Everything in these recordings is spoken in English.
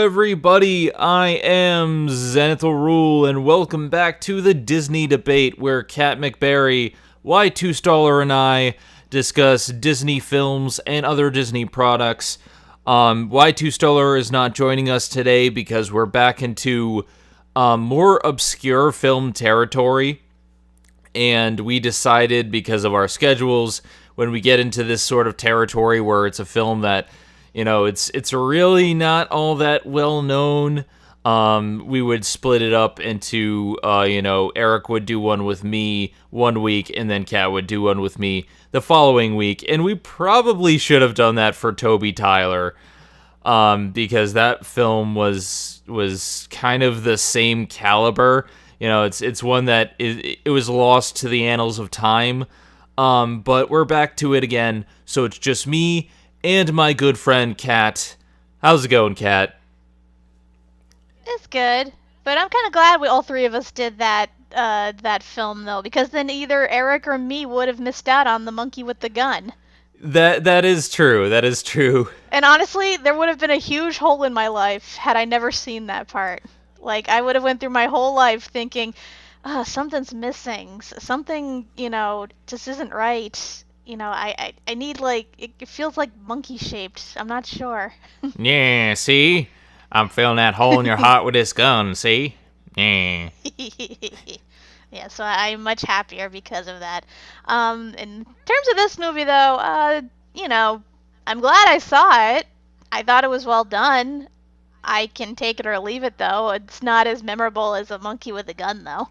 everybody, I am Zenith and welcome back to the Disney Debate, where Kat Macberrie, Y2Staller, and I discuss Disney films and other Disney products. Y2Staller is not joining us today because we're back into more obscure film territory, and we decided, because of our schedules, when we get into this sort of territory where it's a film that, you know, it's really not all that well known, we would split it up into, Eric would do one with me one week, and then Kat would do one with me the following week. And we probably should have done that for Toby Tyler, because that film was kind of the same caliber. You know, it's one that it was lost to the annals of time. But we're back to it again, so it's just me and my good friend Kat. How's it going, Kat? It's good, but I'm kind of glad we all three of us did that film though, because then either Eric or me would have missed out on the monkey with the gun. That is true. That is true. And honestly, there would have been a huge hole in my life had I never seen that part. Like, I would have went through my whole life thinking, something's missing, something, just isn't right. I need, it feels like monkey shaped. I'm not sure. Yeah, see? I'm filling that hole in your heart with this gun, see? Yeah. Yeah, so I'm much happier because of that. In terms of this movie, though, I'm glad I saw it. I thought it was well done. I can take it or leave it, though. It's not as memorable as a monkey with a gun, though.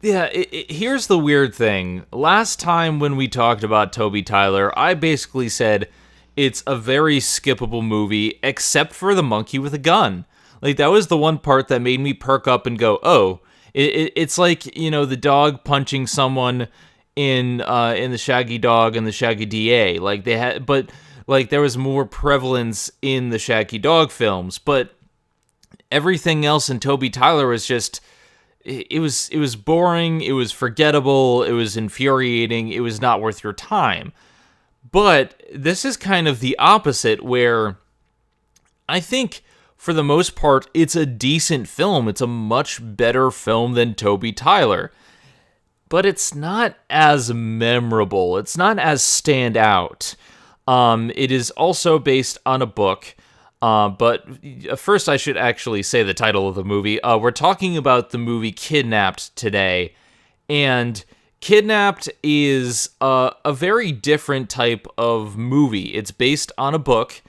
Yeah, here's the weird thing. Last time when we talked about Toby Tyler, I basically said it's a very skippable movie, except for the monkey with a gun. Like, that was the one part that made me perk up and go, oh, it's like, the dog punching someone in the Shaggy Dog and the Shaggy DA. Like, they had, but like, there was more prevalence in the Shaggy Dog films, but everything else in Toby Tyler was just, it was boring, it was forgettable, it was infuriating, it was not worth your time. But this is kind of the opposite, where I think, for the most part, it's a decent film. It's a much better film than Toby Tyler. But it's not as memorable. It's not as stand out. It is also based on a book. But first I should actually say the title of the movie. We're talking about the movie Kidnapped today. And Kidnapped is a very different type of movie. It's based on a book,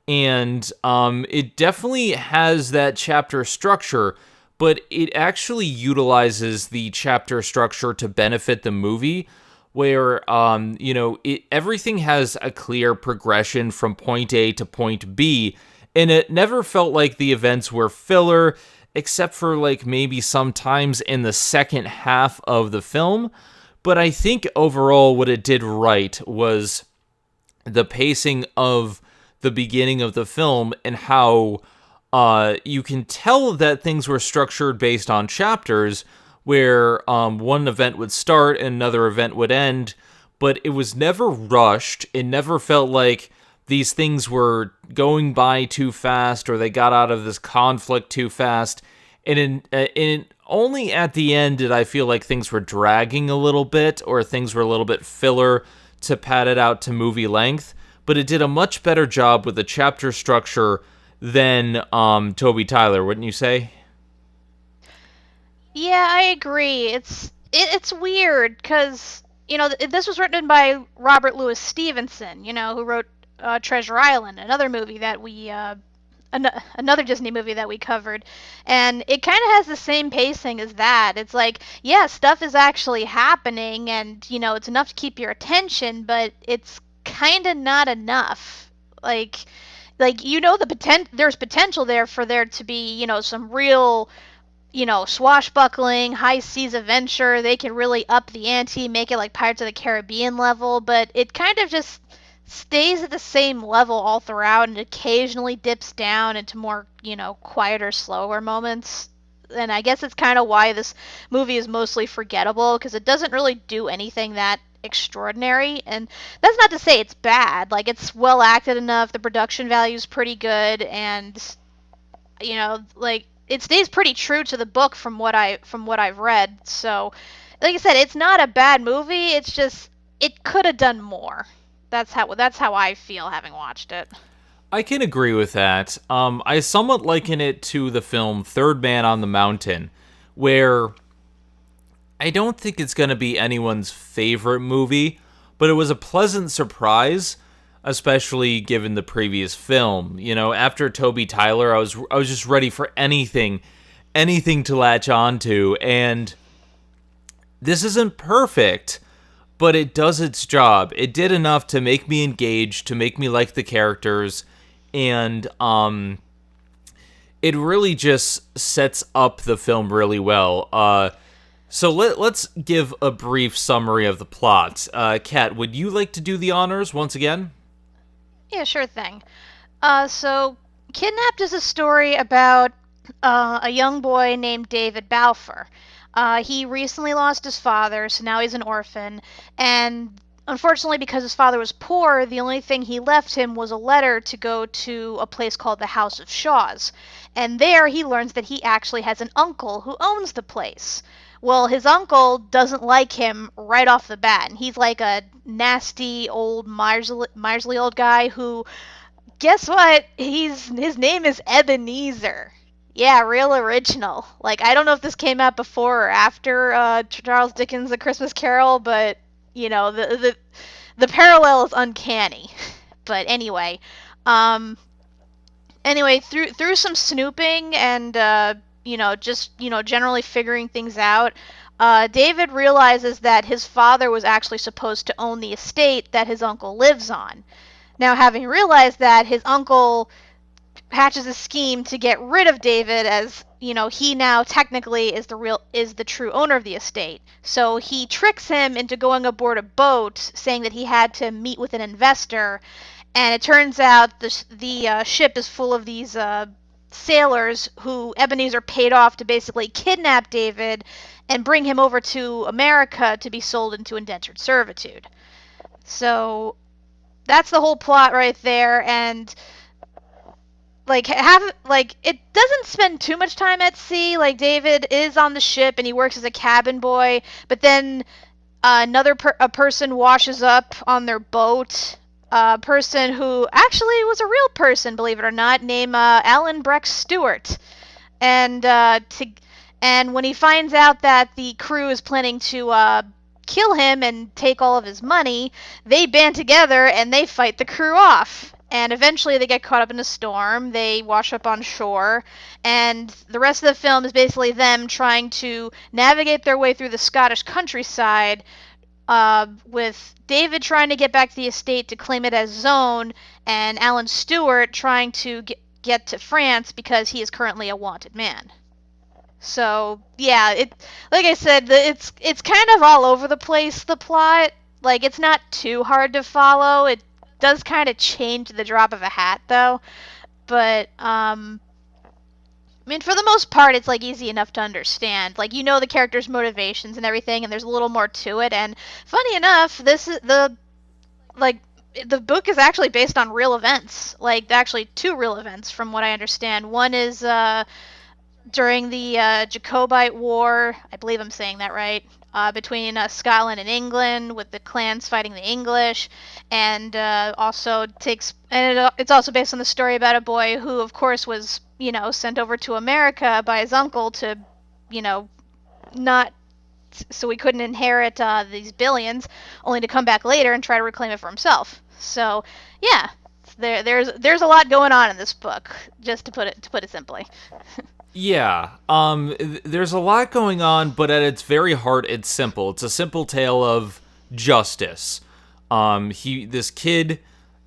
and it definitely has that chapter structure, but it actually utilizes the chapter structure to benefit the movie, where, everything has a clear progression from point A to point B, and it never felt like the events were filler, except for, like, maybe sometimes in the second half of the film. But I think overall what it did right was the pacing of the beginning of the film, and how you can tell that things were structured based on chapters, where one event would start and another event would end, but it was never rushed. It never felt like these things were going by too fast, or they got out of this conflict too fast. And only at the end did I feel like things were dragging a little bit, or things were a little bit filler to pad it out to movie length. But it did a much better job with the chapter structure than Toby Tyler, wouldn't you say? Yeah, I agree. It's weird because this was written by Robert Louis Stevenson, who wrote Treasure Island, another movie that we another Disney movie that we covered, and it kind of has the same pacing as that. It's like, yeah, stuff is actually happening, and it's enough to keep your attention, but it's kind of not enough. There's potential there for there to be some real swashbuckling, high seas adventure. They can really up the ante, make it like Pirates of the Caribbean level, but it kind of just stays at the same level all throughout, and occasionally dips down into more, quieter, slower moments. And I guess it's kind of why this movie is mostly forgettable, because it doesn't really do anything that extraordinary. And that's not to say it's bad. Like, it's well acted enough, the production value is pretty good, and like it stays pretty true to the book from what I've read. So, like I said, it's not a bad movie. It's just it could have done more. That's how I feel having watched it. I can agree with that. I somewhat liken it to the film Third Man on the Mountain, where I don't think it's going to be anyone's favorite movie, but it was a pleasant surprise, especially given the previous film. After Toby Tyler, I was just ready for anything to latch onto, and this isn't perfect, but it does its job. It did enough to make me engaged, to make me like the characters, and it really just sets up the film really well. So let's give a brief summary of the plot. Kat, would you like to do the honors once again? Yeah, sure thing. So Kidnapped is a story about a young boy named David Balfour. He recently lost his father, so now he's an orphan, and unfortunately, because his father was poor, the only thing he left him was a letter to go to a place called the House of Shaws. And there he learns that he actually has an uncle who owns the place. Well, his uncle doesn't like him right off the bat, and he's like a nasty old miserly old guy who, guess what? His name is Ebenezer. Yeah, real original. Like, I don't know if this came out before or after Charles Dickens' A Christmas Carol, but the parallel is uncanny. But anyway, through some snooping and generally figuring things out, David realizes that his father was actually supposed to own the estate that his uncle lives on. Now, having realized that, his uncle hatches a scheme to get rid of David, as he now technically is the true owner of the estate. So he tricks him into going aboard a boat, saying that he had to meet with an investor, and it turns out the ship is full of these sailors who Ebenezer paid off to basically kidnap David and bring him over to America to be sold into indentured servitude. So that's the whole plot right there, and it doesn't spend too much time at sea. Like, David is on the ship and he works as a cabin boy, but then a person washes up on their boat. A person who actually was a real person, believe it or not, named Alan Breck Stewart. And when he finds out that the crew is planning to kill him and take all of his money, they band together and they fight the crew off. And eventually they get caught up in a storm, they wash up on shore, and the rest of the film is basically them trying to navigate their way through the Scottish countryside, with David trying to get back to the estate to claim it as his own, and Alan Stewart trying to get to France because he is currently a wanted man. So, yeah, like I said, it's kind of all over the place, the plot. Like, it's not too hard to follow. It does kind of change the drop of a hat, though. But for the most part, it's like easy enough to understand. Like, the character's motivations and everything, and there's a little more to it. And funny enough, the book is actually based on real events. Like, actually 2 real events, from what I understand. One is during the Jacobite War. I believe I'm saying that right. Between Scotland and England, with the clans fighting the English, and it's also based on the story about a boy who, of course, was sent over to America by his uncle to, not so he couldn't inherit these billions, only to come back later and try to reclaim it for himself. So yeah, there's a lot going on in this book, just to put it simply. Yeah, there's a lot going on, but at its very heart, it's simple. It's a simple tale of justice. This kid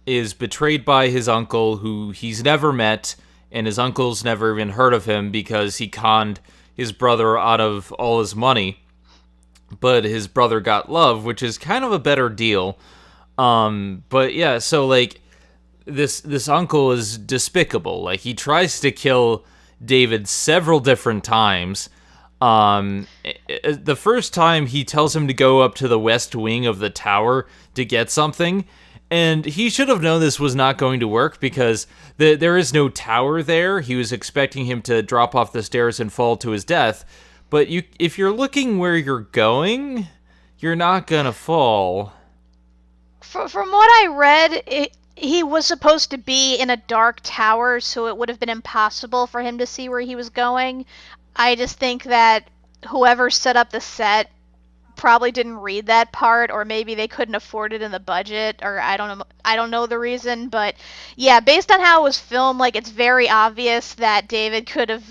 is betrayed by his uncle, who he's never met, and his uncle's never even heard of him because he conned his brother out of all his money. But his brother got love, which is kind of a better deal. But yeah, so like this uncle is despicable. Like, he tries to kill David several different times. The first time he tells him to go up to the west wing of the tower to get something, And he should have known this was not going to work because there is no tower there. He was expecting him to drop off the stairs and fall to his death. But if you're looking where you're going, you're not gonna fall. From what I read, he was supposed to be in a dark tower, so it would have been impossible for him to see where he was going. I just think that whoever set up the set probably didn't read that part, or maybe they couldn't afford it in the budget, or I don't know the reason, but yeah, based on how it was filmed, like, it's very obvious that David could have,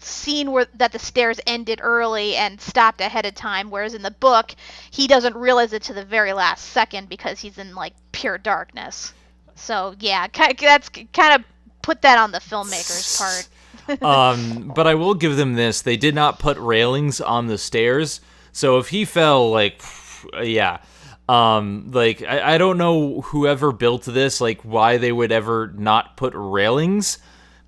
seen that the stairs ended early and stopped ahead of time, whereas in the book he doesn't realize it to the very last second because he's in like pure darkness. So yeah, that's kind of put that on the filmmaker's part. But I will give them this: they did not put railings on the stairs. So if he fell, like, yeah, I don't know whoever built this, like, why they would ever not put railings,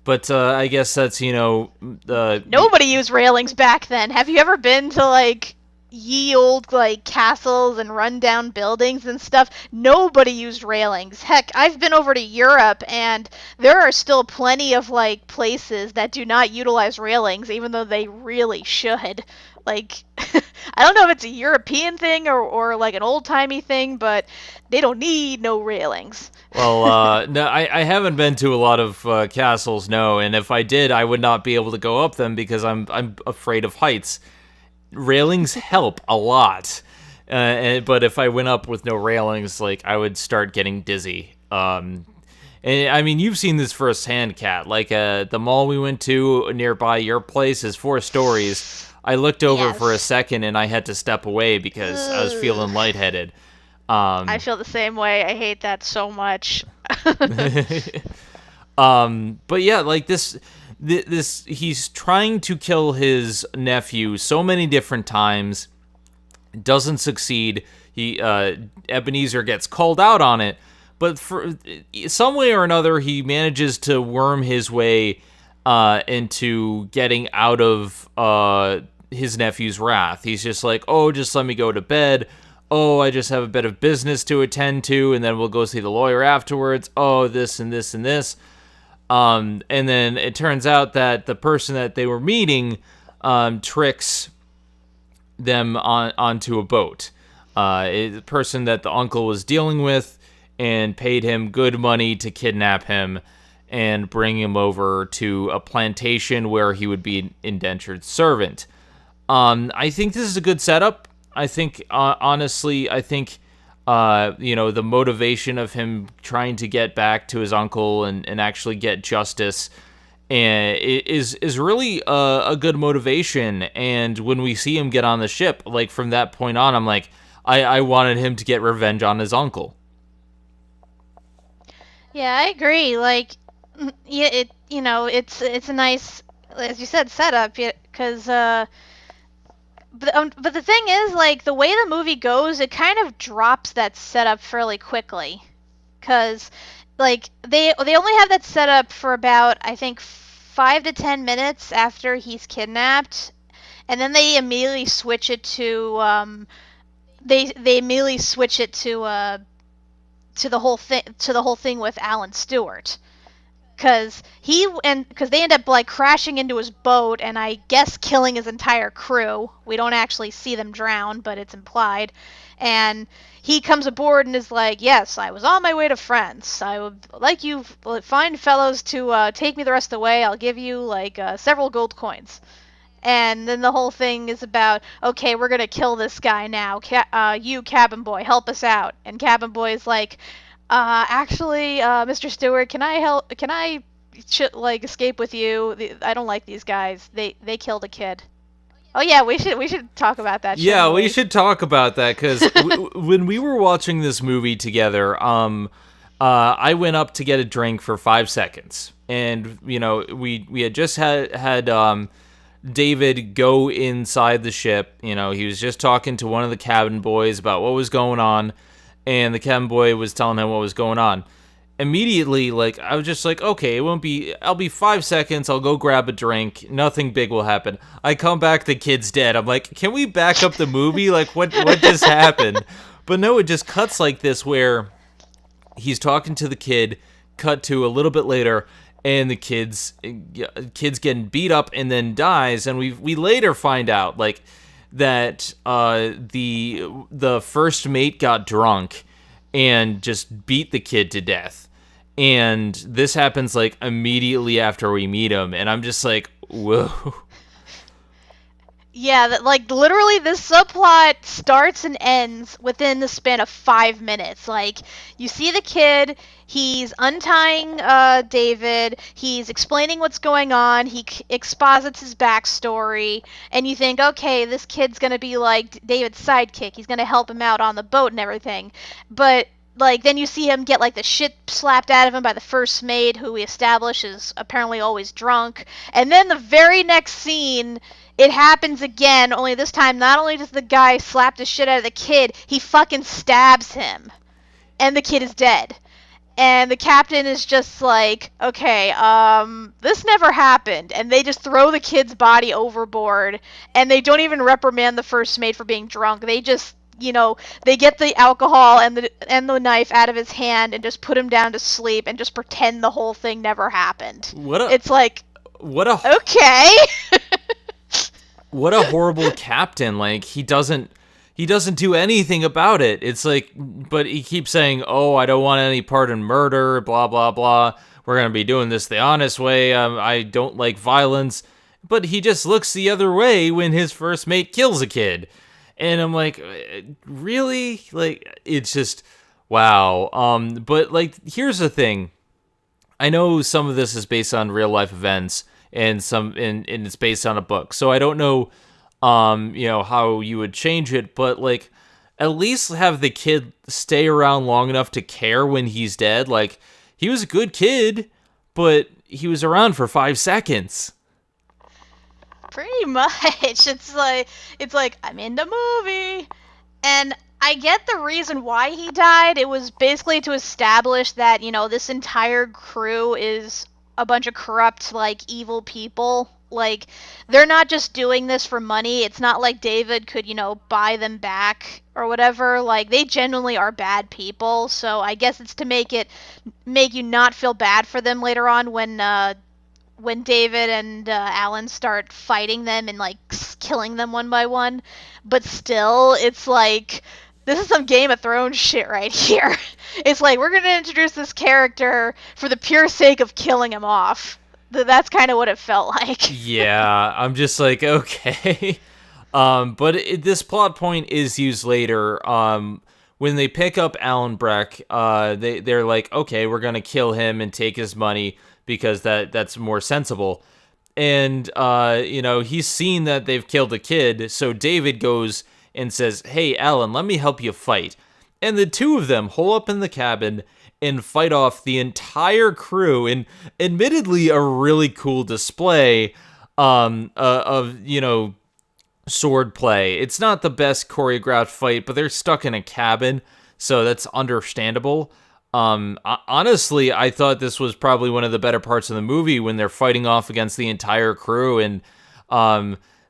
but I guess that's, Nobody used railings back then. Have you ever been to, like, ye old, like, castles and rundown buildings and stuff? Nobody used railings. Heck, I've been over to Europe, and there are still plenty of, like, places that do not utilize railings, even though they really should. Like, I don't know if it's a European thing or like an old-timey thing, but they don't need no railings. Well, no, I haven't been to a lot of castles, no, and if I did, I would not be able to go up them because I'm afraid of heights. Railings help a lot, but if I went up with no railings, like, I would start getting dizzy. And I mean, you've seen this firsthand, Kat. Like, the mall we went to nearby your place is 4 stories. I looked over for a second and I had to step away because I was feeling lightheaded. I feel the same way. I hate that so much. But yeah, like this, he's trying to kill his nephew so many different times, doesn't succeed. Ebenezer gets called out on it, but for some way or another, he manages to worm his way into getting out of his nephew's wrath. He's just like, oh, just let me go to bed. Oh, I just have a bit of business to attend to, and then we'll go see the lawyer afterwards. Oh, this and this and this. And then it turns out that the person that they were meeting tricks them onto a boat. The person that the uncle was dealing with and paid him good money to kidnap him and bring him over to a plantation where he would be an indentured servant. I think this is a good setup. I think, honestly, the motivation of him trying to get back to his uncle and actually get justice is really a good motivation. And when we see him get on the ship, like, from that point on, I'm like, I wanted him to get revenge on his uncle. Yeah, I agree. Like, yeah, it's a nice, as you said, setup, because but the thing is, like, the way the movie goes, it kind of drops that setup fairly quickly, because, like, they only have that setup for about, I think, 5 to 10 minutes after he's kidnapped, and then they immediately switch it to they immediately switch it to the whole thing with Alan Stewart. Because they end up, like, crashing into his boat and I guess killing his entire crew. We don't actually see them drown, but it's implied. And he comes aboard and is like, yes, I was on my way to France. I would like you fine fellows to take me the rest of the way. I'll give you, like, several gold coins. And then the whole thing is about, okay, we're going to kill this guy now. You, cabin boy, help us out. And cabin boy is like, actually, Mr. Stewart, can I escape with you? I don't like these guys. They killed a kid. Oh yeah, we should talk about that. Yeah, we should talk about that because when we were watching this movie together, I went up to get a drink for 5 seconds, and we had just had David go inside the ship. He was just talking to one of the cabin boys about what was going on. And the cabin boy was telling him what was going on. Immediately, like, I was just like, okay, I'll be 5 seconds, I'll go grab a drink, nothing big will happen. I come back, the kid's dead. I'm like, can we back up the movie? Like, what just happened? But no, it just cuts like this where He's talking to the kid. Cut to a little bit later, and the kid's getting beat up and then dies. And we later find out like that the first mate got drunk and just beat the kid to death. And this happens like immediately after we meet him, and I'm just like, whoa. Yeah, that, like, literally this subplot starts and ends within the span of 5 minutes. Like, you see the kid, he's untying David, he's explaining what's going on, he exposits his backstory, and you think, okay, this kid's gonna be like David's sidekick, he's gonna help him out on the boat and everything. But like, then you see him get like the shit slapped out of him by the first mate, who we establish is apparently always drunk. And then the very next scene, it happens again, only this time not only does the guy slap the shit out of the kid, he fucking stabs him. And the kid is dead. And the captain is just like, okay, this never happened. And they just throw the kid's body overboard. And they don't even reprimand the first mate for being drunk. They just, they get the alcohol and the knife out of his hand and just put him down to sleep and just pretend the whole thing never happened. It's like, okay. What a horrible captain. Like, he doesn't do anything about it. It's like, but he keeps saying, oh, I don't want any part in murder, blah, blah, blah. We're going to be doing this the honest way. I don't like violence. But he just looks the other way when his first mate kills a kid. And I'm like, really? Like, it's just, wow. But, like, here's the thing. I know some of this is based on real life events, and it's based on a book. So I don't know, how you would change it, but like, at least have the kid stay around long enough to care when he's dead. Like, he was a good kid, but he was around for 5 seconds. Pretty much. It's like I'm in the movie, and I get the reason why he died. It was basically to establish that, this entire crew is a bunch of corrupt, like, evil people. Like, they're not just doing this for money. It's not like David could, buy them back or whatever. Like, they genuinely are bad people. So I guess it's to make you not feel bad for them later on when David and Alan start fighting them and, like, killing them one by one. But still, it's like, this is some Game of Thrones shit right here. It's like, we're going to introduce this character for the pure sake of killing him off. That's kind of what it felt like. Yeah, I'm just like, okay. But this plot point is used later. When they pick up Alan Breck, they're like, okay, we're going to kill him and take his money because that's more sensible. And, he's seen that they've killed a kid, so David goes and says, hey, Alan, let me help you fight. And the two of them hole up in the cabin and fight off the entire crew in admittedly a really cool display of sword play. It's not the best choreographed fight, but they're stuck in a cabin, so that's understandable. Honestly, I thought this was probably one of the better parts of the movie when they're fighting off against the entire crew, and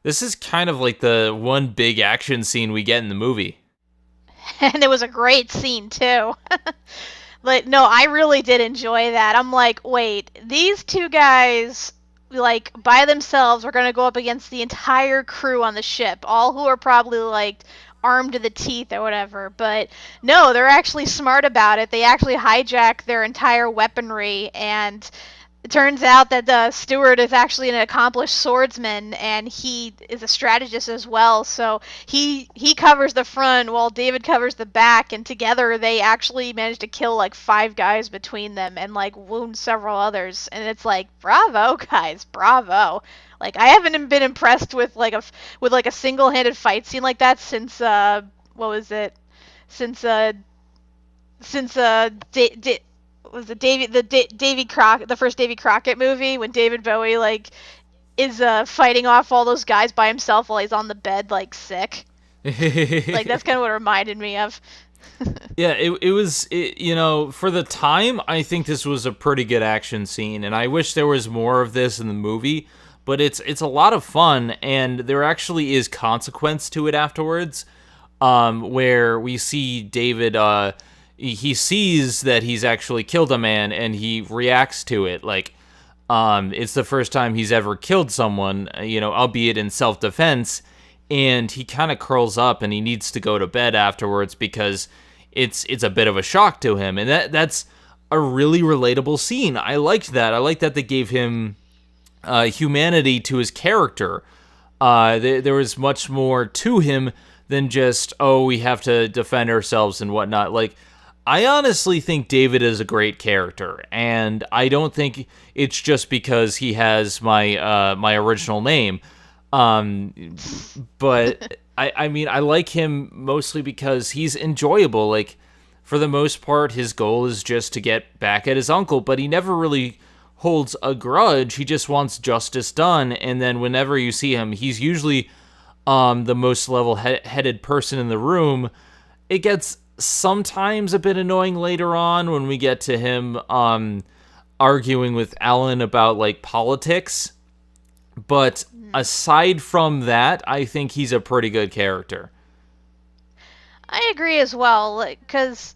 this is kind of like the one big action scene we get in the movie. And it was a great scene, too. Like, no, I really did enjoy that. I'm like, wait, these two guys, like, by themselves are going to go up against the entire crew on the ship, all who are probably, like, armed to the teeth or whatever. But no, they're actually smart about it. They actually hijack their entire weaponry, and it turns out that the steward is actually an accomplished swordsman, and he is a strategist as well. So he covers the front while David covers the back, and together they actually managed to kill like 5 guys between them and like wound several others. And it's like, bravo, guys, bravo. Like, I haven't been impressed with a single-handed fight scene like that since what was it? Since was it the first Davy Crockett movie, when David Bowie like is fighting off all those guys by himself while he's on the bed like sick. Like, that's kind of what it reminded me of. Yeah, it was for the time, I think this was a pretty good action scene, and I wish there was more of this in the movie, but it's a lot of fun, and there actually is consequence to it afterwards, where we see David he sees that he's actually killed a man and he reacts to it. Like, it's the first time he's ever killed someone, albeit in self-defense, and he kind of curls up and he needs to go to bed afterwards because it's a bit of a shock to him, and that's a really relatable scene. I liked that. I liked that they gave him humanity to his character. There was much more to him than just, oh, we have to defend ourselves and whatnot. Like, I honestly think David is a great character, and I don't think it's just because he has my original name. But I mean, I like him mostly because he's enjoyable. Like, for the most part, his goal is just to get back at his uncle, but he never really holds a grudge. He just wants justice done, and then whenever you see him, he's usually the most level-headed person in the room. It gets sometimes a bit annoying later on when we get to him arguing with Alan about, like, politics. But aside from that, I think he's a pretty good character. I agree as well, because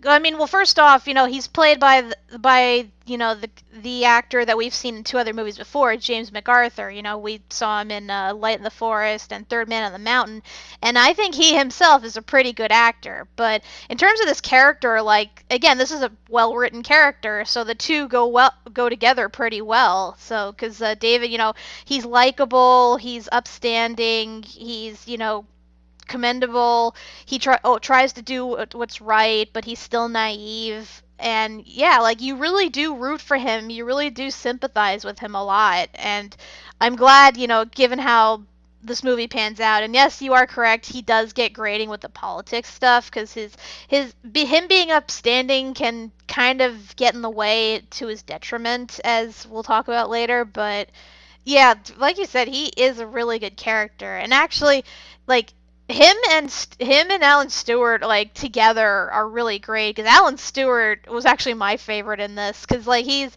I mean, well, first off, he's played by the actor that we've seen in two other movies before, James MacArthur. We saw him in Light in the Forest and Third Man on the Mountain, and I think he himself is a pretty good actor. But in terms of this character, like, again, this is a well-written character, so the two go together pretty well. So, because David, he's likable, he's upstanding, he's commendable. He tries to do what's right, but he's still naive. And yeah, like, you really do root for him. You really do sympathize with him a lot. And I'm glad, given how this movie pans out. And yes, you are correct. He does get grating with the politics stuff because him being upstanding can kind of get in the way to his detriment, as we'll talk about later. But yeah, like you said, he is a really good character. And actually, like, him and Alan Stewart, like, together are really great, because Alan Stewart was actually my favorite in this, because, like, he's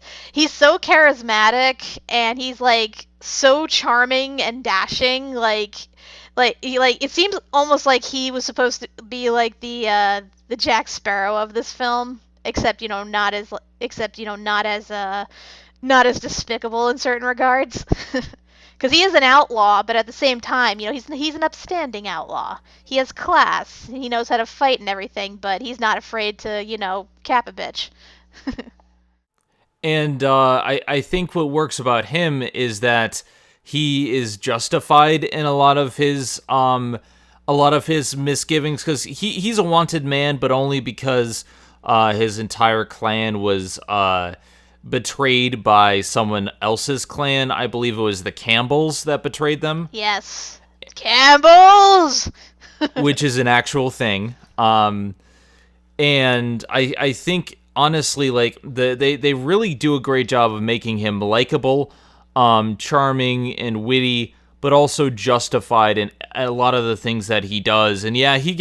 so charismatic and he's, like, so charming and dashing. It seems almost like he was supposed to be like the Jack Sparrow of this film, except not as despicable in certain regards. Because he is an outlaw, but at the same time, he's an upstanding outlaw. He has class. He knows how to fight and everything, but he's not afraid to, cap a bitch. And I think what works about him is that he is justified in a lot of his misgivings, because he's a wanted man, but only because his entire clan was betrayed by someone else's clan. I believe it was the Campbells that betrayed them. Yes. Campbells! Which is an actual thing. And I think, honestly, like, they really do a great job of making him likable, charming and witty, but also justified in a lot of the things that he does. And yeah, he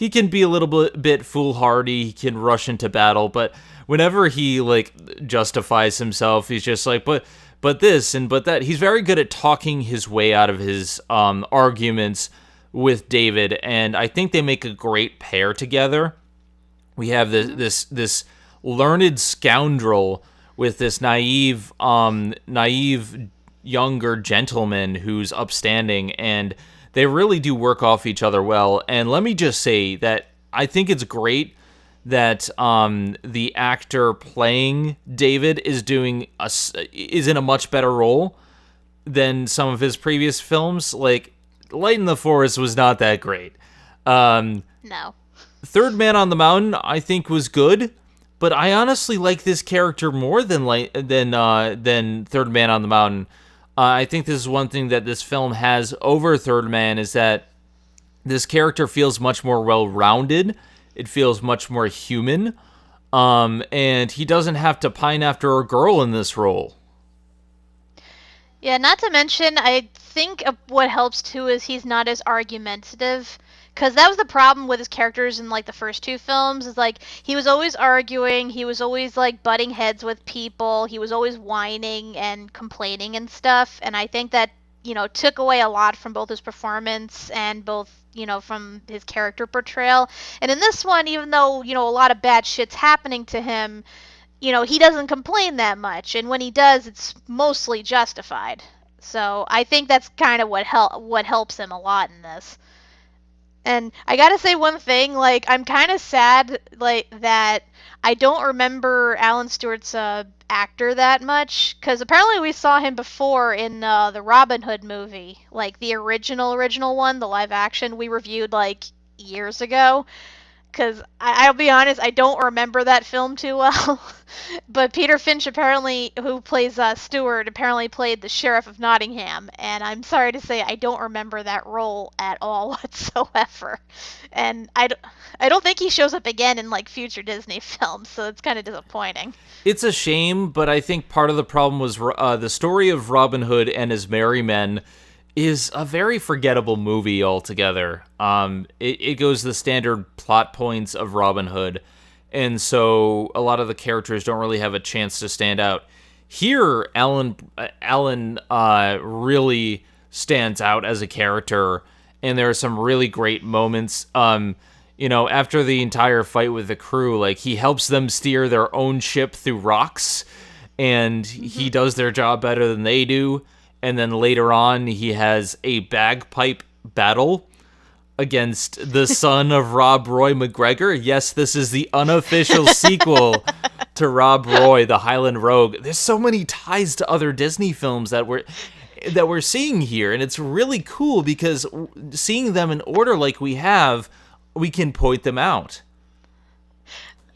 can be a little bit foolhardy, he can rush into battle, but whenever he, like, justifies himself, he's just like, but this and but that. He's very good at talking his way out of his arguments with David, and I think they make a great pair together. We have this learned scoundrel with this naive younger gentleman who's upstanding, and they really do work off each other well. And let me just say that I think it's great that the actor playing David is in a much better role than some of his previous films. Like, Light in the Forest was not that great. No. Third Man on the Mountain, I think, was good, but I honestly like this character more than Third Man on the Mountain. I think this is one thing that this film has over Third Man, is that this character feels much more well-rounded. It feels much more human, and he doesn't have to pine after a girl in this role. Yeah, not to mention, I think what helps too is he's not as argumentative, because that was the problem with his characters in, like, the first two films, is, like, he was always arguing, he was always, like, butting heads with people, he was always whining and complaining and stuff, and I think that, took away a lot from both his performance and both from his character portrayal. And in this one, even though, a lot of bad shit's happening to him, he doesn't complain that much. And when he does, it's mostly justified. So I think that's kind of what helps him a lot in this. And I gotta say one thing, like, I'm kind of sad, like, that I don't remember Alan Stewart's actor that much, because apparently we saw him before in the Robin Hood movie, like the original one, the live action we reviewed like years ago. Because I'll be honest, I don't remember that film too well. But Peter Finch apparently, who plays Stewart, apparently played the Sheriff of Nottingham, and I'm sorry to say I don't remember that role at all whatsoever. And I don't think he shows up again in like future Disney films, so it's kind of disappointing. It's a shame, but I think part of the problem was the story of Robin Hood and his merry men is a very forgettable movie altogether. It goes the standard plot points of Robin Hood, and so a lot of the characters don't really have a chance to stand out. Here, Alan really stands out as a character, and there are some really great moments. After the entire fight with the crew, like, he helps them steer their own ship through rocks, and he does their job better than they do. And then later on, he has a bagpipe battle against the son of Rob Roy McGregor. Yes, this is the unofficial sequel to Rob Roy, the Highland Rogue. There's so many ties to other Disney films that we're seeing here, and it's really cool because seeing them in order like we have, we can point them out.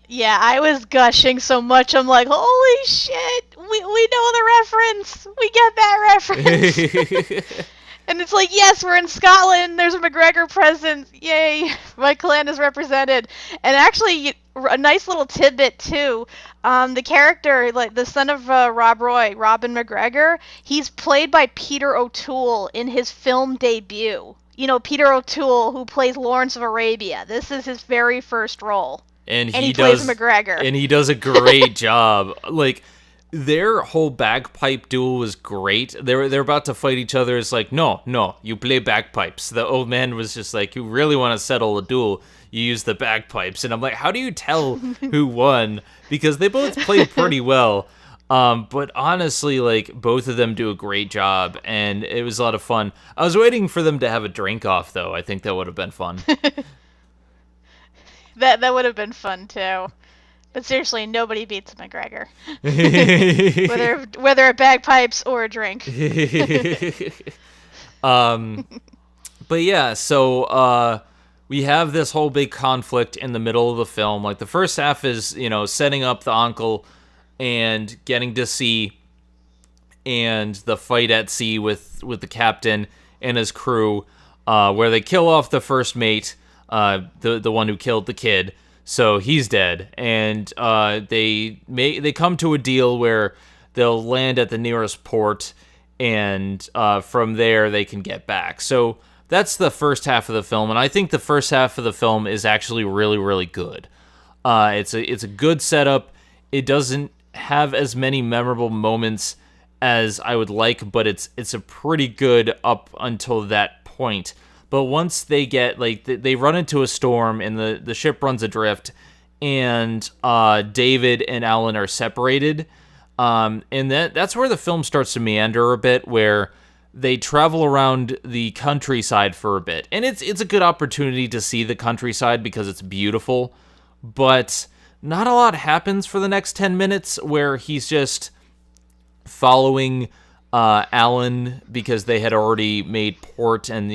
Yeah, I was gushing so much. I'm like, holy shit, we know the reference. We get that reference. And it's like, yes, we're in Scotland. There's a McGregor present. Yay, my clan is represented. And actually, a nice little tidbit too. The character, like the son of Rob Roy, Robin McGregor, he's played by Peter O'Toole in his film debut. Peter O'Toole, who plays Lawrence of Arabia. This is his very first role. And he plays McGregor. And he does a great job. Like, their whole bagpipe duel was great. They're about to fight each other. It's like, no, you play bagpipes. The old man was just like, you really want to settle a duel, you use the bagpipes. And I'm like, how do you tell who won? Because they both played pretty well. But honestly, like, both of them do a great job, and it was a lot of fun. I was waiting for them to have a drink off, though. I think that would have been fun. That would have been fun too. But seriously, nobody beats McGregor. whether at bagpipes or a drink. But yeah, so we have this whole big conflict in the middle of the film. Like, the first half is, setting up the uncle and getting to sea, and the fight at sea with the captain and his crew, where they kill off the first mate, the one who killed the kid, so he's dead, and they come to a deal where they'll land at the nearest port, and from there they can get back. So that's the first half of the film, and I think the first half of the film is actually really, really good. It's a good setup. It doesn't have as many memorable moments as I would like, but it's a pretty good up until that point. But once they get, like, they run into a storm and the ship runs adrift, and David and Alan are separated, and that's where the film starts to meander a bit, where they travel around the countryside for a bit. And it's a good opportunity to see the countryside because it's beautiful, but not a lot happens for the next 10 minutes, where he's just following Alan because they had already made port, and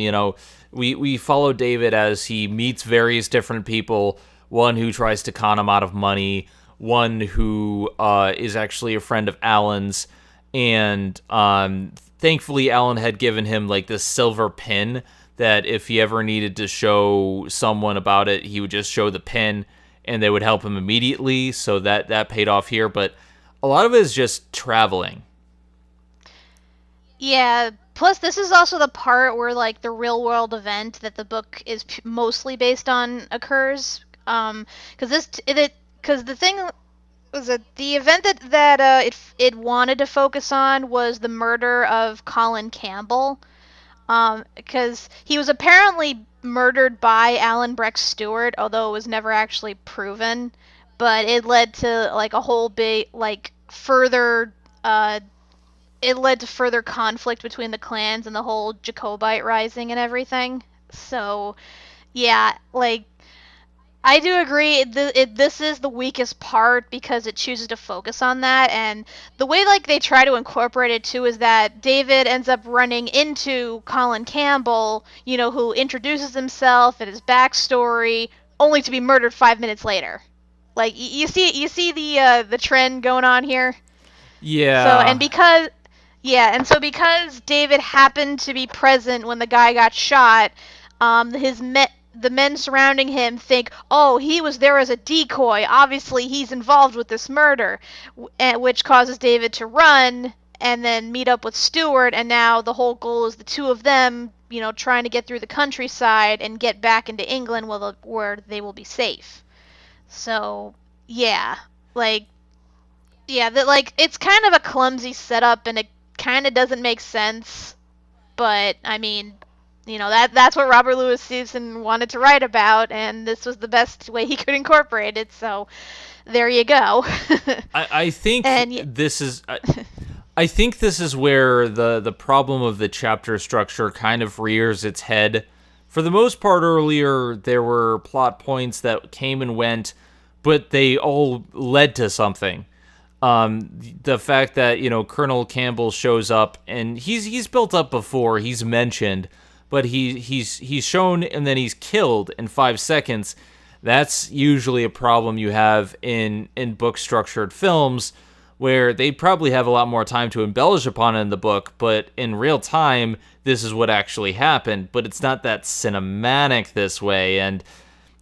we follow David as he meets various different people, one who tries to con him out of money, one who is actually a friend of Alan's, and thankfully Alan had given him, like, this silver pin that if he ever needed to show someone about it, he would just show the pin and they would help him immediately, so that paid off here. But a lot of it is just traveling. Yeah, plus this is also the part where, like, the real world event that the book is mostly based on occurs. Because the thing was that the event that it wanted to focus on was the murder of Colin Campbell. Because he was apparently murdered by Alan Breck Stewart, although it was never actually proven. But it led to like a whole big like further. It led to further conflict between the clans and the whole Jacobite rising and everything. So yeah, like I do agree. This is the weakest part because it chooses to focus on that, and the way like they try to incorporate it too is that David ends up running into Colin Campbell, who introduces himself and his backstory, only to be murdered 5 minutes later. Like you see the trend going on here. Yeah. So because David happened to be present when the guy got shot, the men surrounding him think, oh, he was there as a decoy. Obviously, he's involved with this murder, which causes David to run and then meet up with Stewart. And now the whole goal is the two of them, trying to get through the countryside and get back into England where they will be safe. So, yeah, it's kind of a clumsy setup and it kind of doesn't make sense. But I mean, that's what Robert Louis Stevenson wanted to write about, and this was the best way he could incorporate it. So there you go. I think this is. I think this is where the problem of the chapter structure kind of rears its head. For the most part, earlier there were plot points that came and went, but they all led to something. The fact that Colonel Campbell shows up and he's built up before, he's mentioned, but he's shown and then he's killed in 5 seconds. That's usually a problem you have in book structured films, where they probably have a lot more time to embellish upon it in the book, but in real time, this is what actually happened. But it's not that cinematic this way, and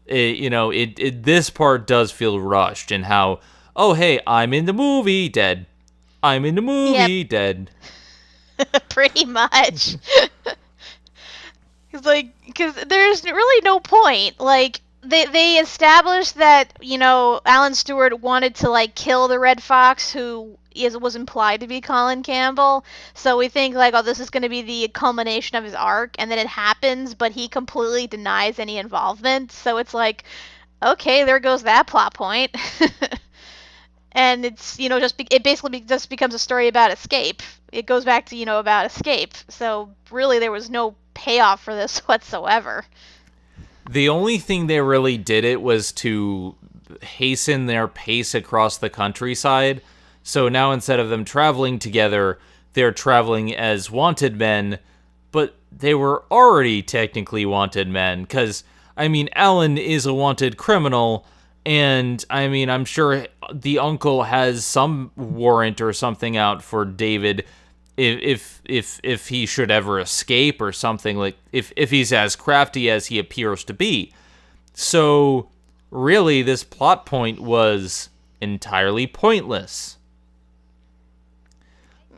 this part does feel rushed in how, oh hey, I'm in the movie, dead. I'm in the movie, yep. Dead. Pretty much. Because there's really no point. Like, they established that, Alan Stewart wanted to, kill the Red Fox, who was implied to be Colin Campbell. So we think, oh, this is going to be the culmination of his arc, and then it happens, but he completely denies any involvement. So it's okay, there goes that plot point. And it's, it basically just becomes a story about escape. It goes back to, about escape. So really there was no payoff for this whatsoever. The only thing they really did it was to hasten their pace across the countryside. So now instead of them traveling together, they're traveling as wanted men, but they were already technically wanted men, because, Alan is a wanted criminal, and, I'm sure the uncle has some warrant or something out for David if he should ever escape or something, like if he's as crafty as he appears to be. So really this plot point was entirely pointless.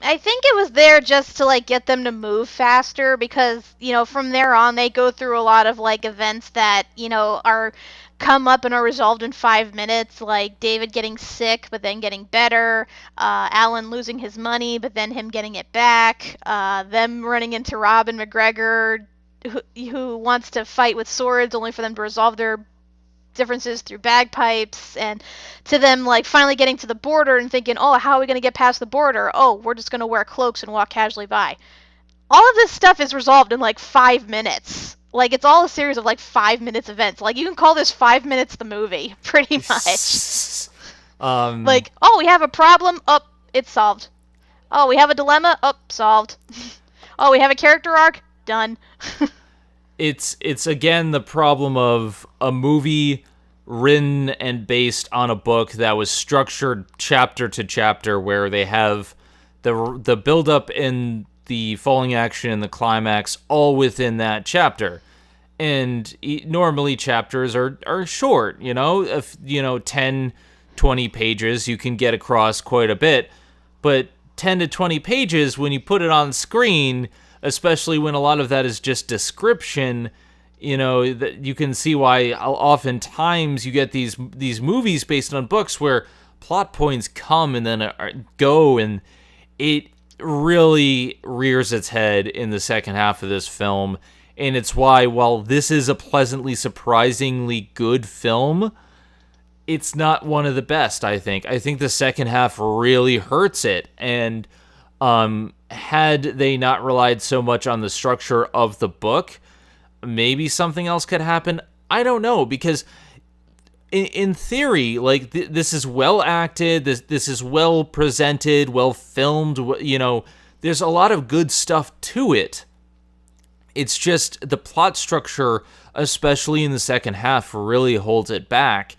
I think it was there just to get them to move faster, because from there on they go through a lot of events that are come up and are resolved in 5 minutes, like David getting sick but then getting better, Alan losing his money but then him getting it back, them running into Robin McGregor who wants to fight with swords only for them to resolve their differences through bagpipes, and to them finally getting to the border and thinking, oh, how are we going to get past the border? Oh, we're just going to wear cloaks and walk casually by. All of this stuff is resolved in 5 minutes. It's all a series of 5 minutes events. You can call this 5 minutes the movie, pretty much. Oh, we have a problem, oh, it's solved. Oh, we have a dilemma, oh, solved. Oh, we have a character arc, done. It's again the problem of a movie written and based on a book that was structured chapter to chapter, where they have the build up and the falling action and the climax all within that chapter. And normally chapters are short, if 10, 20 pages, you can get across quite a bit. But 10 to 20 pages, when you put it on screen, especially when a lot of that is just description, that you can see why oftentimes you get these movies based on books where plot points come and then go, and it really rears its head in the second half of this film. And it's why, while this is a pleasantly surprisingly good film, it's not one of the best, I think. I think the second half really hurts it. And had they not relied so much on the structure of the book, maybe something else could happen. I don't know, because in theory, like, this is well acted, this is well presented, well filmed, there's a lot of good stuff to it. It's just the plot structure, especially in the second half, really holds it back.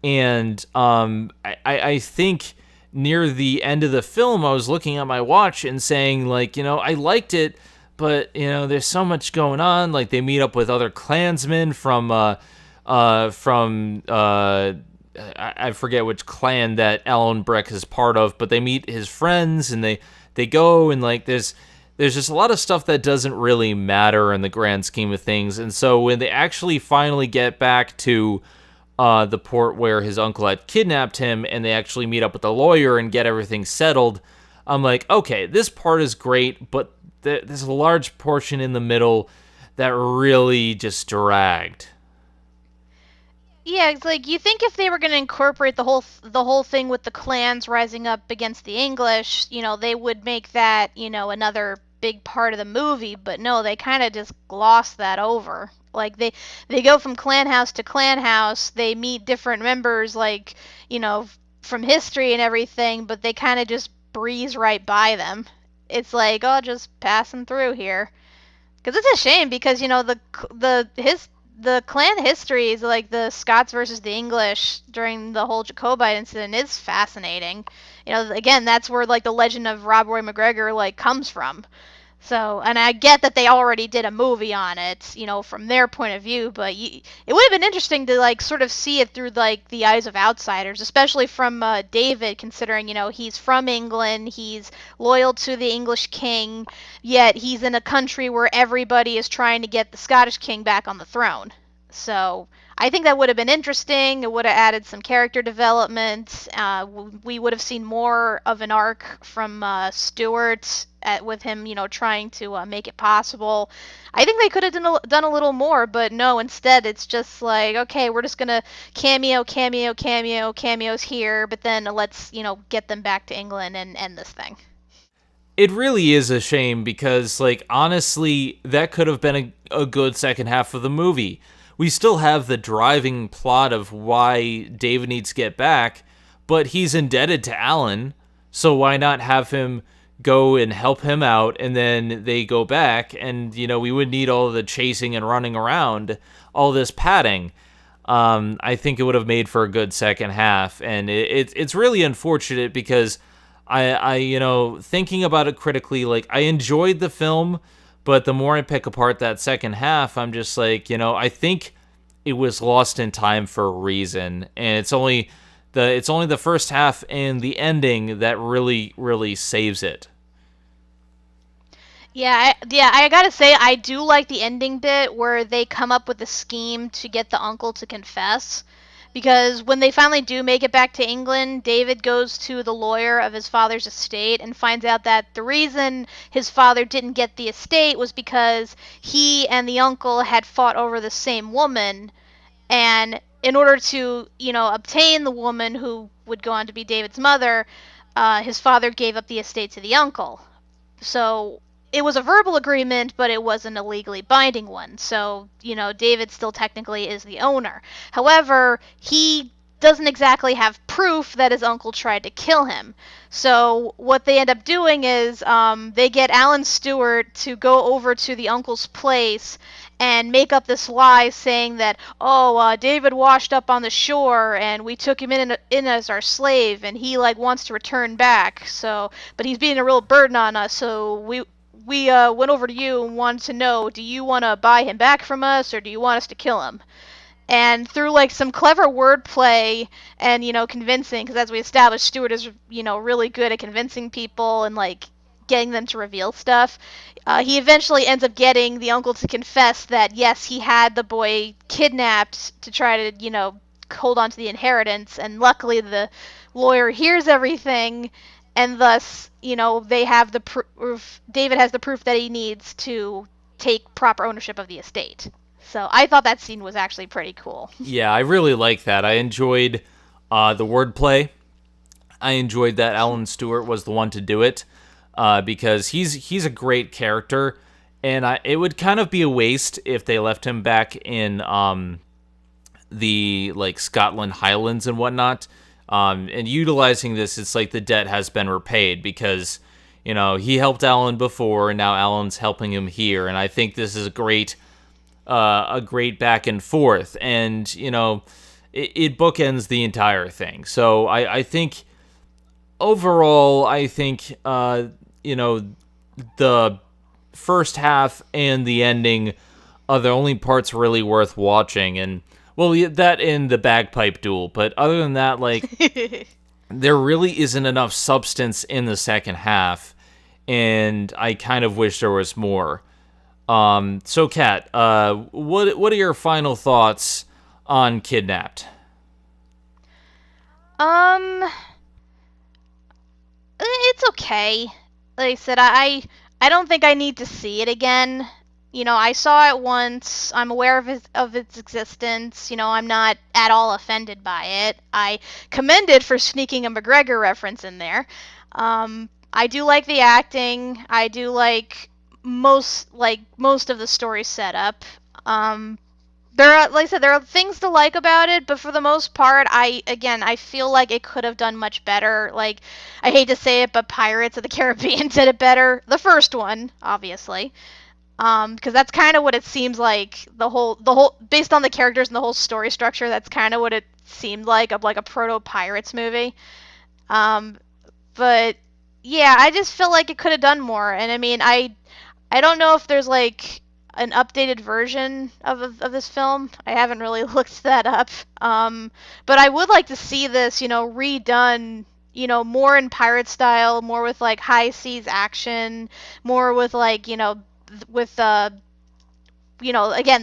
And I think near the end of the film, I was looking at my watch and saying, like, I liked it, but, there's so much going on. Like, they meet up with other Klansmen from I forget which clan that Alan Breck is part of, but they meet his friends, and they go, and, like, there's just a lot of stuff that doesn't really matter in the grand scheme of things. And so when they actually finally get back to the port where his uncle had kidnapped him, and they actually meet up with the lawyer and get everything settled, I'm like, okay, this part is great, but there's a large portion in the middle that really just dragged. Yeah, it's like you think if they were going to incorporate the whole thing with the clans rising up against the English, they would make that, another big part of the movie, but no, they kind of just gloss that over. Like they go from clan house to clan house, they meet different members, like, from history and everything, but they kind of just breeze right by them. It's like, oh, just passing through here. Because it's a shame, because the clan histories, like the Scots versus the English during the whole Jacobite incident, is fascinating. Again, that's where, like, the legend of Rob Roy McGregor, like, comes from. So, and I get that they already did a movie on it, from their point of view, but it would have been interesting to, like, sort of see it through, like, the eyes of outsiders, especially from David, considering, he's from England, he's loyal to the English king, yet he's in a country where everybody is trying to get the Scottish king back on the throne. So I think that would have been interesting. It would have added some character development. We would have seen more of an arc from Stuart with him, trying to make it possible. I think they could have done a little more, but no, instead it's just like, okay, we're just going to cameos here, but then let's, get them back to England and end this thing. It really is a shame, because, like, honestly, that could have been a good second half of the movie. We still have the driving plot of why David needs to get back, but he's indebted to Alan, so why not have him go and help him out, and then they go back, and, we would need all the chasing and running around, all this padding. I think it would have made for a good second half, and it's really unfortunate, because I thinking about it critically, like, I enjoyed the film, but the more I pick apart that second half, I'm just like, I think it was lost in time for a reason, and it's only the first half and the ending that really, really saves it. Yeah, I gotta say, I do like the ending bit where they come up with a scheme to get the uncle to confess. Because when they finally do make it back to England, David goes to the lawyer of his father's estate and finds out that the reason his father didn't get the estate was because he and the uncle had fought over the same woman. And in order to, obtain the woman who would go on to be David's mother, his father gave up the estate to the uncle. So it was a verbal agreement, but it wasn't a legally binding one. So, David still technically is the owner. However, he doesn't exactly have proof that his uncle tried to kill him. So what they end up doing is they get Alan Stewart to go over to the uncle's place and make up this lie saying that, David washed up on the shore and we took him in as our slave, and he, like, wants to return back. So, but he's being a real burden on us, so we went over to you and wanted to know, do you want to buy him back from us, or do you want us to kill him? And through, like, some clever wordplay and, convincing, because as we established, Stewart is, really good at convincing people and, like, getting them to reveal stuff. He eventually ends up getting the uncle to confess that, yes, he had the boy kidnapped to try to, hold on to the inheritance. And luckily the lawyer hears everything and thus, they have the proof. David has the proof that he needs to take proper ownership of the estate. So I thought that scene was actually pretty cool. Yeah, I really like that. I enjoyed the wordplay. I enjoyed that Alan Stewart was the one to do it because he's a great character, and it would kind of be a waste if they left him back in the like Scotland Highlands and whatnot. And utilizing this, it's like the debt has been repaid because he helped Alan before, and now Alan's helping him here, and I think this is a great back and forth, and it bookends the entire thing. So I think overall, I think the first half and the ending are the only parts really worth watching, and well, that and the bagpipe duel. But other than that, like, there really isn't enough substance in the second half, and I kind of wish there was more. So, Kat, what are your final thoughts on Kidnapped? It's okay. Like I said, I don't think I need to see it again. I saw it once. I'm aware of its existence. I'm not at all offended by it. I commend it for sneaking a McGregor reference in there. I do like the acting. I do like most of the story setup. There are, like I said, there are things to like about it, but for the most part, I feel like it could have done much better. Like, I hate to say it, but Pirates of the Caribbean did it better. The first one, obviously, because that's kind of what it seems like. The whole, based on the characters and the whole story structure, that's kind of what it seemed like, of like a proto Pirates movie. But yeah, I just feel like it could have done more. And I mean, I don't know if there's like an updated version of this film. I haven't really looked that up. But I would like to see this, redone, more in pirate style, more with like high seas action, more with like, with again,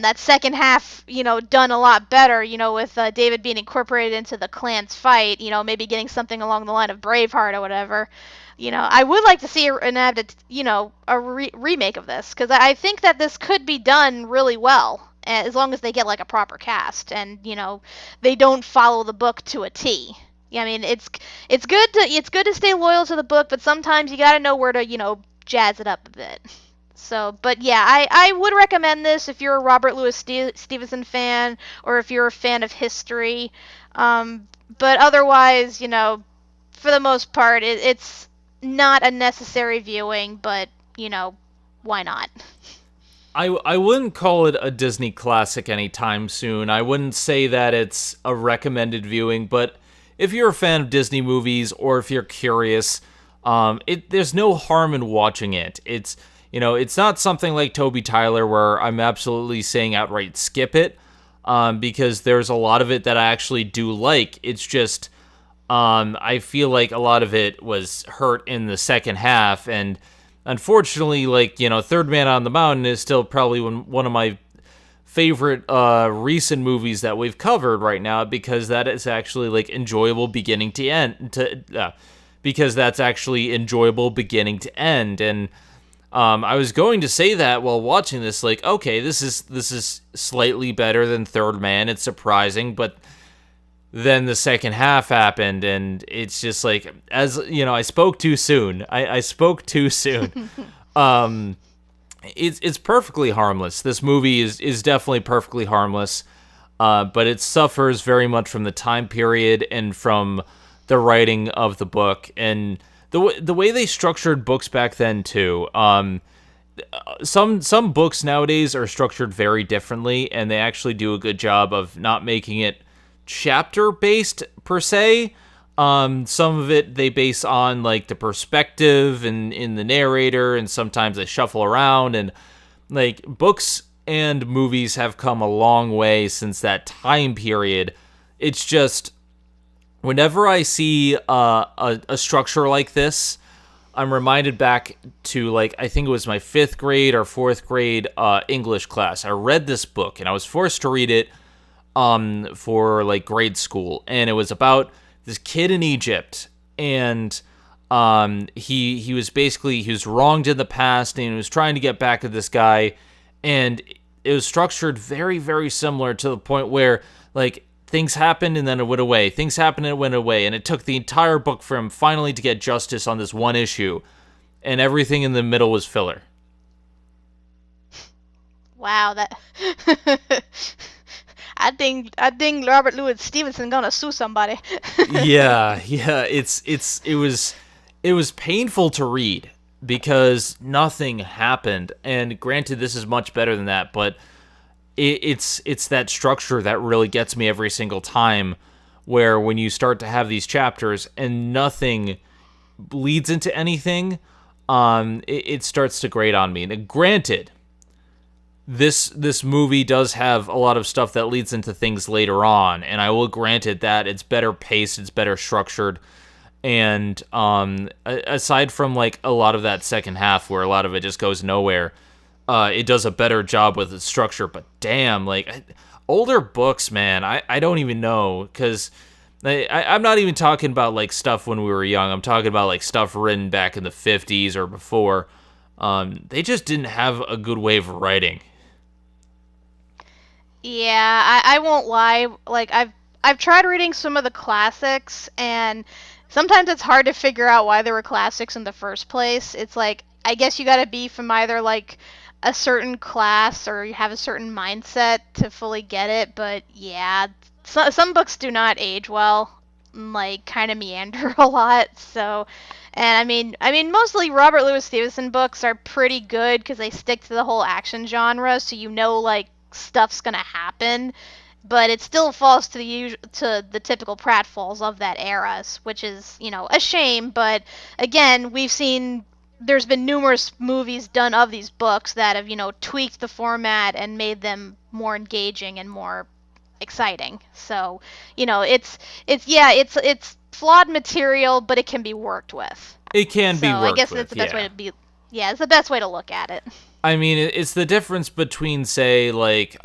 that second half, done a lot better, with David being incorporated into the clan's fight, maybe getting something along the line of Braveheart or whatever. I would like to see a remake of this, because I think that this could be done really well, as long as they get like a proper cast and they don't follow the book to a T. I mean, it's good to stay loyal to the book, but sometimes you got to know where to jazz it up a bit. So, but yeah, I would recommend this if you're a Robert Louis Stevenson fan, or if you're a fan of history. But otherwise, for the most part, it's not a necessary viewing, but, why not? I wouldn't call it a Disney classic anytime soon. I wouldn't say that it's a recommended viewing, but if you're a fan of Disney movies, or if you're curious, there's no harm in watching it. It's not something like Toby Tyler where I'm absolutely saying outright skip it, because there's a lot of it that I actually do like. It's just, I feel like a lot of it was hurt in the second half, and unfortunately, like, Third Man on the Mountain is still probably one of my favorite recent movies that we've covered right now, because that is actually like enjoyable beginning to end. Because that's actually enjoyable beginning to end, and I was going to say that while watching this, like, okay, this is slightly better than Third Man. It's surprising, but then the second half happened, and it's just like, as I spoke too soon. I spoke too soon. It's perfectly harmless. This movie is definitely perfectly harmless, but it suffers very much from the time period and from the writing of the book, and the way they structured books back then too. Some books nowadays are structured very differently, and they actually do a good job of not making it chapter based per se. Some of it they base on like the perspective and in the narrator, and sometimes they shuffle around, and like books and movies have come a long way since that time period. It's just, whenever I see a structure like this, I'm reminded back to, like, I think it was my 5th grade or 4th grade English class. I read this book, and I was forced to read it for, like, grade school. And it was about this kid in Egypt. And He was wronged in the past, and he was trying to get back at this guy, and it was structured very, very similar to the point where, like, things happened and then it went away. Things happened and it went away, and it took the entire book for him finally to get justice on this one issue, and everything in the middle was filler. Wow, that I think Robert Louis Stevenson gonna sue somebody. Yeah, it was painful to read because nothing happened. And granted, this is much better than that, but it's that structure that really gets me every single time, where when you start to have these chapters and nothing leads into anything, it starts to grate on me. And granted, this movie does have a lot of stuff that leads into things later on, and I will grant it that it's better paced, it's better structured, and aside from like a lot of that second half where a lot of it just goes nowhere, it does a better job with its structure. But damn, like, older books, man, I don't even know, because I'm not even talking about like stuff when we were young. I'm talking about like stuff written back in the 50s or before. They just didn't have a good way of writing. Yeah, I won't lie. Like, I've tried reading some of the classics, and sometimes it's hard to figure out why they were classics in the first place. It's like, I guess you gotta be from either like a certain class or you have a certain mindset to fully get it. But yeah, some books do not age well, like kind of meander a lot. So, and I mean, mostly Robert Louis Stevenson books are pretty good because they stick to the whole action genre, so you know, like, stuff's gonna happen, but it still falls to the typical pratfalls of that era, which is, you know, a shame. But again, there's been numerous movies done of these books that have, you know, tweaked the format and made them more engaging and more exciting. So, you know, it's flawed material, but it can be worked with. It can be worked with. I guess that's the best way to be. Yeah, it's the best way to look at it. I mean, it's the difference between, say, like,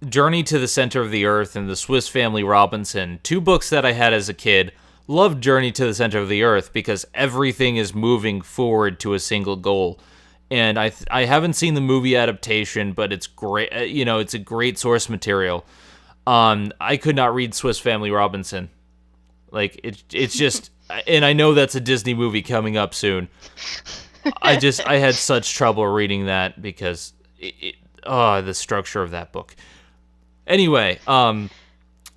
Journey to the Center of the Earth and The Swiss Family Robinson, two books that I had as a kid. Loved Journey to the Center of the Earth because everything is moving forward to a single goal. And I haven't seen the movie adaptation, but it's great. You know, it's a great source material. I could not read Swiss Family Robinson. Like, it's just, and I know that's a Disney movie coming up soon. I had such trouble reading that because the structure of that book. Anyway,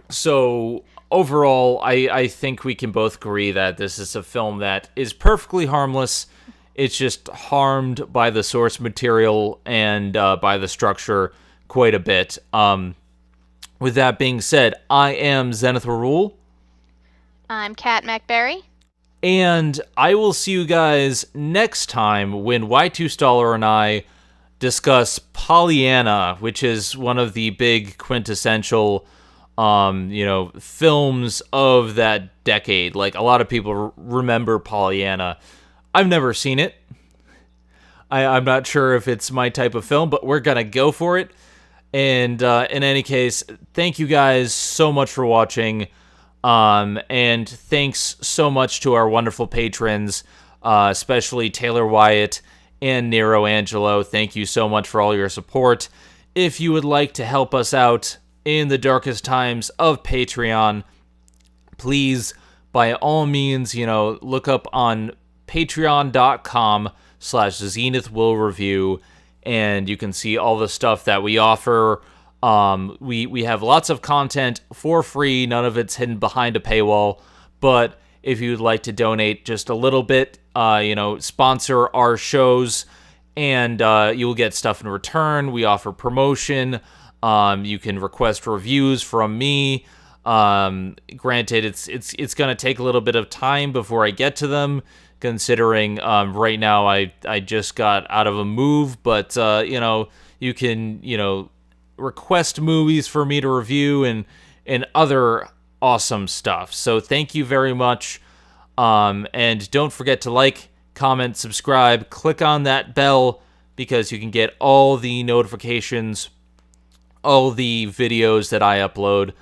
so overall, I think we can both agree that this is a film that is perfectly harmless. It's just harmed by the source material and by the structure quite a bit. With that being said, I am Zenith Rule. I'm Kat Macberrie. And I will see you guys next time when Y2 Staller and I discuss Pollyanna, which is one of the big quintessential, films of that decade. Like, a lot of people remember Pollyanna. I've never seen it. I'm not sure if it's my type of film, but we're going to go for it. And in any case, thank you guys so much for watching. And thanks so much to our wonderful patrons, especially Taylor Wyatt and Nero Angelo. Thank you so much for all your support. If you would like to help us out in the darkest times of Patreon, please, by all means, look up on patreon.com/Zenith Will Review, and you can see all the stuff that we offer. We have lots of content for free. None of it's hidden behind a paywall. But if you'd like to donate just a little bit, sponsor our shows, and you'll get stuff in return. We offer promotion. You can request reviews from me. Granted, it's going to take a little bit of time before I get to them, considering right now I just got out of a move. But you can request movies for me to review and other awesome stuff. So thank you very much. And don't forget to like, comment, subscribe, click on that bell, because you can get all the notifications, all the videos that I upload.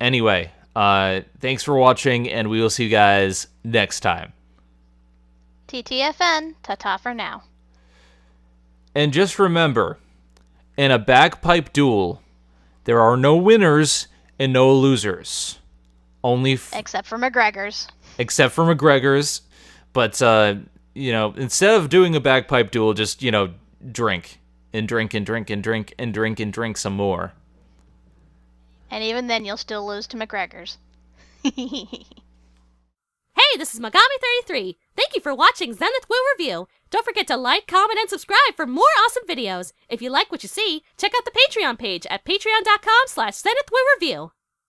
Anyway, Thanks for watching, and we will see you guys next time. TTFN, ta-ta for now. And just remember, in a bagpipe duel, there are no winners and no losers. Only except for McGregor's. Except for McGregor's. But, instead of doing a bagpipe duel, just, drink. And drink and drink and drink and drink and drink some more. And even then, you'll still lose to McGregor's. Hey, this is Megami33. Thank you for watching Zenith Will Review. Don't forget to like, comment, and subscribe for more awesome videos. If you like what you see, check out the Patreon page at patreon.com/ZenithWillReview.